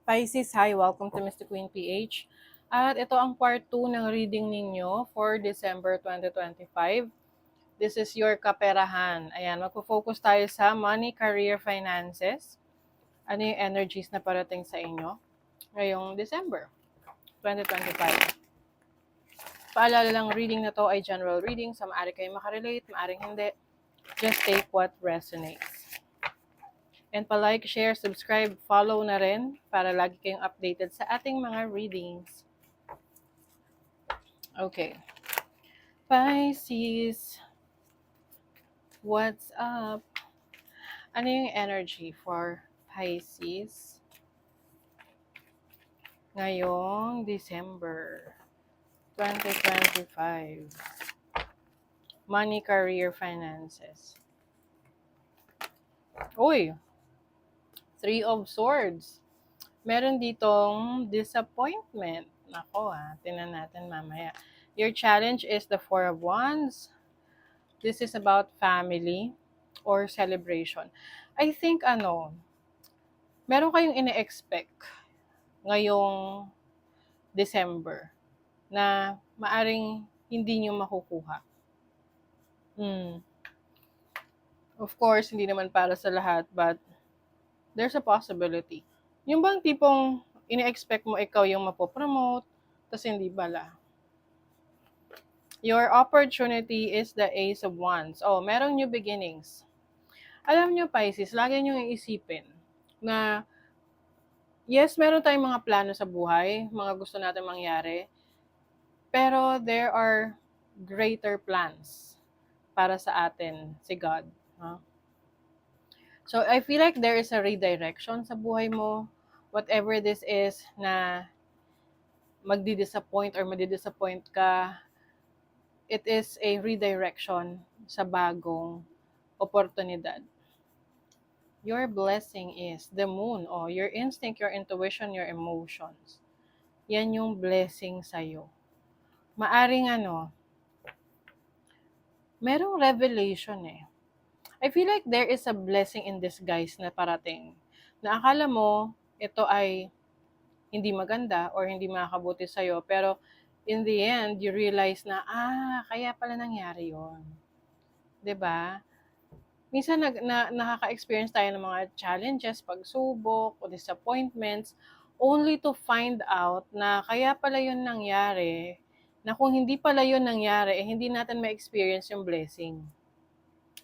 Pisces, hi! Welcome to Mr. Queen PH. At ito ang part 2 ng reading ninyo for December 2025. This is your kaperahan. Ayan, magpo-focus tayo sa money, career, finances. Ano yung energies na parating sa inyo ngayong December 2025. Paalala lang, reading na to ay general reading. So, maaari kayo makarelate, maaring hindi. Just take what resonates. And pa-like, share, subscribe, follow na rin para lagi kayong updated sa ating mga readings. Okay. Pisces, what's up? Ano yung energy for Pisces ngayong December 2025? Money, career, finances. Uy! 3 of Swords. Meron ditong disappointment. Nako tingnan natin mamaya. Your challenge is the 4 of Wands. This is about family or celebration. I think meron kayong ine-expect ngayong December na maaring hindi nyo makukuha. Of course, hindi naman para sa lahat, but there's a possibility. Yung bang tipong ine-expect mo ikaw yung mapopromote, tapos hindi bala. Your opportunity is the Ace of Wands. Oh, merong new beginnings. Alam nyo, Pisces, lagi nyo iisipin na yes, meron tayong mga plano sa buhay, mga gusto natin mangyari, pero there are greater plans para sa atin, si God. Huh? So, I feel like there is a redirection sa buhay mo. Whatever this is na magdi-disappoint or madi-disappoint ka, it is a redirection sa bagong oportunidad. Your blessing is the moon, or your instinct, your intuition, your emotions. Yan yung blessing sa'yo. Maaring merong revelation I feel like there is a blessing in disguise na parating. Na akala mo, ito ay hindi maganda or hindi makakabuti sa'yo, pero in the end, you realize na, kaya pala nangyari yon. 'Di ba? Minsan nakaka-experience tayo ng mga challenges, pagsubok, o disappointments, only to find out na kaya pala yun nangyari, na kung hindi pala yun nangyari, hindi natin ma-experience yung blessing.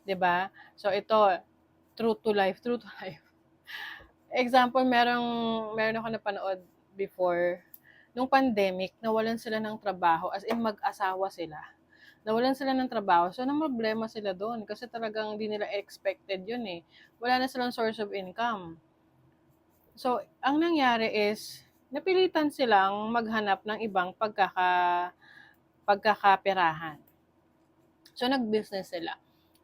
'Di ba? So ito, true to life. Example, meron ako napanood before, nung pandemic, nawalan sila ng trabaho, as in mag-asawa sila. Nawalan sila ng trabaho, so problema sila doon kasi talagang hindi nila expected yun Wala na silang source of income. So, ang nangyari is, napilitan silang maghanap ng ibang pagkakaperahan. So, nag-business sila.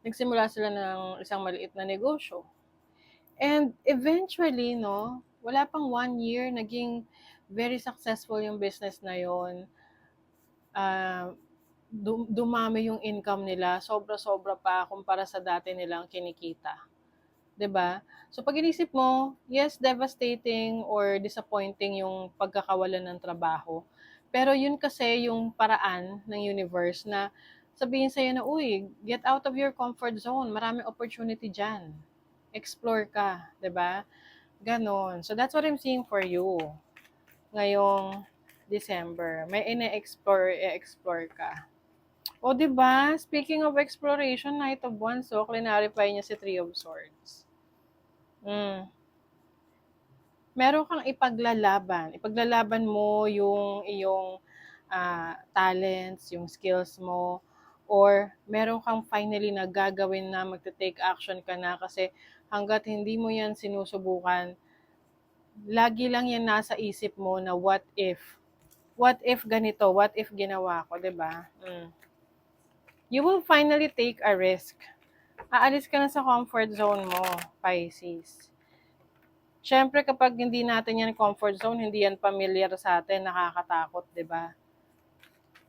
Nagsimula sila ng isang maliit na negosyo. And eventually, wala pang 1 year, naging very successful yung business na yon. Dumami yung income nila, sobra-sobra pa kumpara sa dati nilang kinikita. 'Di ba? So pag inisip mo, yes, devastating or disappointing yung pagkakawalan ng trabaho. Pero yun kasi yung paraan ng universe na sabihin sa'yo na, uy, get out of your comfort zone. Maraming opportunity dyan. Explore ka, 'di ba? Ganon. So that's what I'm seeing for you ngayong December. May explore ka. O, 'di ba? Speaking of exploration, Knight of Wands, so clarify niya si Three of Swords. Meron kang ipaglalaban. Ipaglalaban mo yung iyong talents, yung skills mo, or meron kang finally na gagawin na magte-take action ka na kasi hanggat hindi mo yan sinusubukan, lagi lang yan nasa isip mo na what if ganito, what if ginawa ko, 'di ba? You will finally take a risk. Aalis ka na sa comfort zone mo, Pisces. Siyempre kapag hindi natin yan comfort zone, hindi yan familiar sa atin, nakakatakot, 'di ba?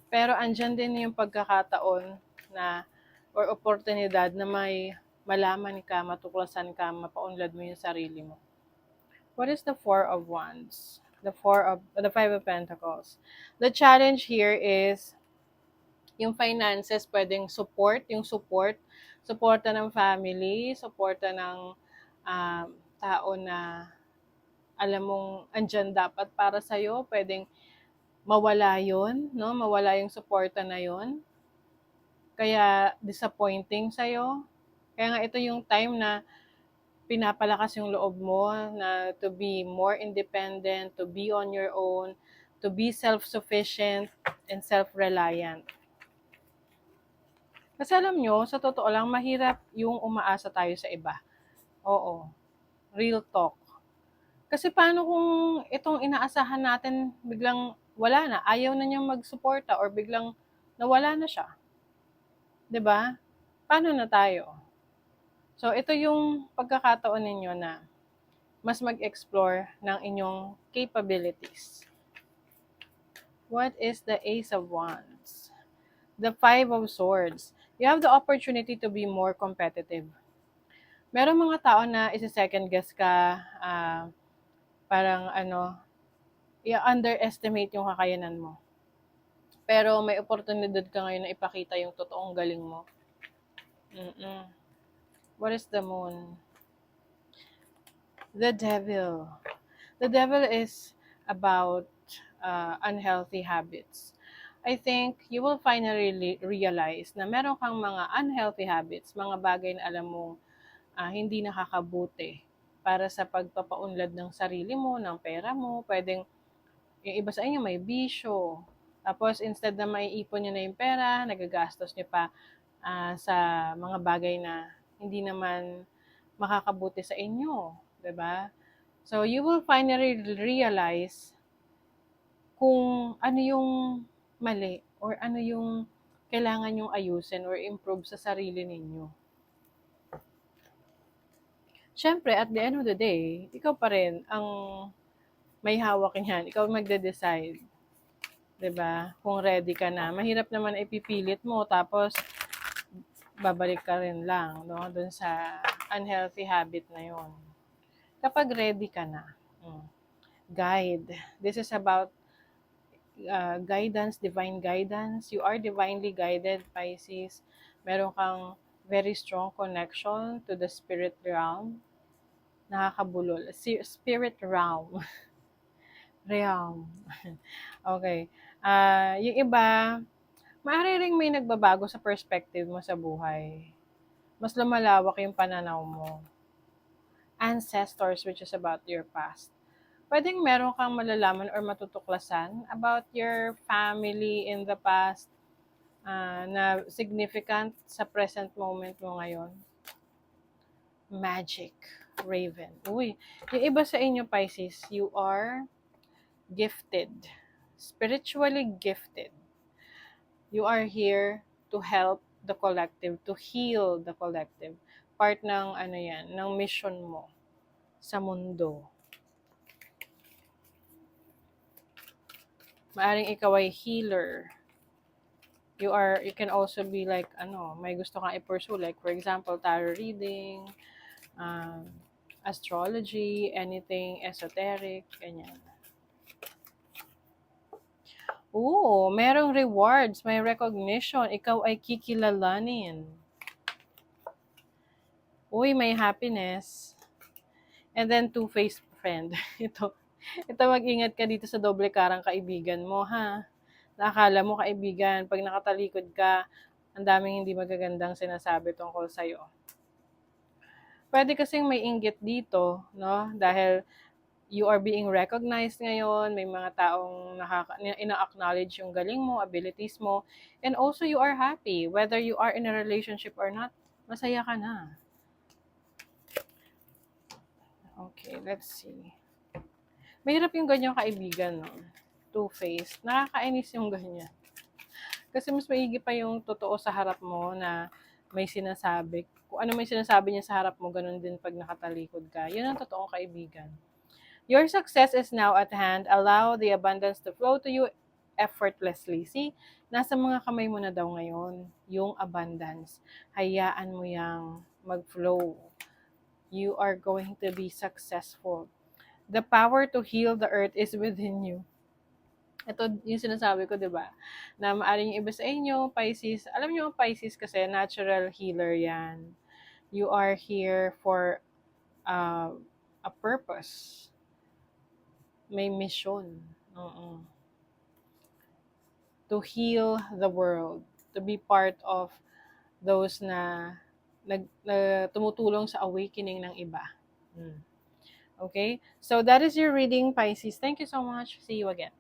Pero andyan din yung pagkakataon na or oportunidad na may malaman ka, matuklasan ka, mapaunlad mo yung sarili mo. What is the Four of Wands? The Five of Pentacles. The challenge here is yung finances, pwedeng supporta ng family, supporta ng tao na alam mong andyan dapat para sa'yo, pwedeng mawala yon, no? Mawala yung suporta na yon. Kaya disappointing sa'yo. Kaya nga ito yung time na pinapalakas yung loob mo na to be more independent, to be on your own, to be self-sufficient and self-reliant. Kasi alam nyo, sa totoo lang, mahirap yung umaasa tayo sa iba. Oo, real talk. Kasi paano kung itong inaasahan natin biglang wala na, ayaw na niyang magsuporta or biglang nawala na siya. 'Di ba? Paano na tayo? So, ito yung pagkakataon ninyo na mas mag-explore ng inyong capabilities. What is the Ace of Wands? The Five of Swords. You have the opportunity to be more competitive. Merong mga tao na isi-second guess ka, parang i-underestimate yung kakayanan mo. Pero may oportunidad ka ngayon na ipakita yung totoong galing mo. What is the Moon? The Devil. The Devil is about unhealthy habits. I think you will finally realize na meron kang mga unhealthy habits, mga bagay na alam mong hindi nakakabuti para sa pagpapaunlad ng sarili mo, ng pera mo. Pwedeng yung iba sa inyo may bisyo. Tapos instead na maiipon nyo na yung pera, nagagastos nyo pa sa mga bagay na hindi naman makakabuti sa inyo. 'Di ba? So you will finally realize kung ano yung mali or ano yung kailangan yung ayusin or improve sa sarili ninyo. Siyempre, at the end of the day, ikaw pa rin ang may hawak niyan. Ikaw magde-decide. 'Di ba? Kung ready ka na. Mahirap naman ipipilit mo tapos babalik ka rin lang, no? Doon sa unhealthy habit na 'yon. Kapag ready ka na. Guide. This is about guidance, divine guidance. You are divinely guided, Pisces. Meron kang very strong connection to the spirit realm. Nakakabulol. Spirit realm. Realm. Okay. Yung iba, maaari ring may nagbabago sa perspective mo sa buhay. Mas lumalawak yung pananaw mo. Ancestors, which is about your past. Pwedeng meron kang malalaman or matutuklasan about your family in the past na significant sa present moment mo ngayon. Magic. Raven. Uy, yung iba sa inyo, Pisces, you are gifted. Spiritually gifted. You are here to help the collective, to heal the collective. Part ng ng mission mo sa mundo. Maaring ikaw ay healer. You can also be like, may gusto kang i-pursue. Like, for example, tarot reading, astrology, anything esoteric, ganyan. Merong rewards, may recognition. Ikaw ay kikilalanin. May happiness. And then, two-faced friend. Ito, mag-ingat ka dito sa doble karang kaibigan mo, ha? Nakakala mo kaibigan, pag nakatalikod ka, ang daming hindi magagandang sinasabi tungkol sa'yo. Pwede kasing may inggit dito, no? Dahil you are being recognized ngayon, may mga taong ina-acknowledge yung galing mo, abilities mo, and also you are happy. Whether you are in a relationship or not, masaya ka na. Okay, let's see. Mahirap yung ganyang kaibigan, no? Two-faced. Nakakainis yung ganyan. Kasi mas maigi pa yung totoo sa harap mo na may sinasabi. Kung ano may sinasabi niya sa harap mo, ganun din pag nakatalikod ka. Yun ang totoong kaibigan. Your success is now at hand. Allow the abundance to flow to you effortlessly. See, nasa mga kamay mo na daw ngayon yung abundance. Hayaan mo yang mag-flow. You are going to be successful. The power to heal the earth is within you. Ito yung sinasabi ko, 'di ba? Na maaaring yung iba sa inyo, Pisces, alam niyo ang Pisces kasi natural healer 'yan. You are here for uh, a purpose. May mission. Oo. To heal the world, to be part of those na tumutulong sa awakening ng iba. Okay? So that is your reading, Pisces. Thank you so much. See you again.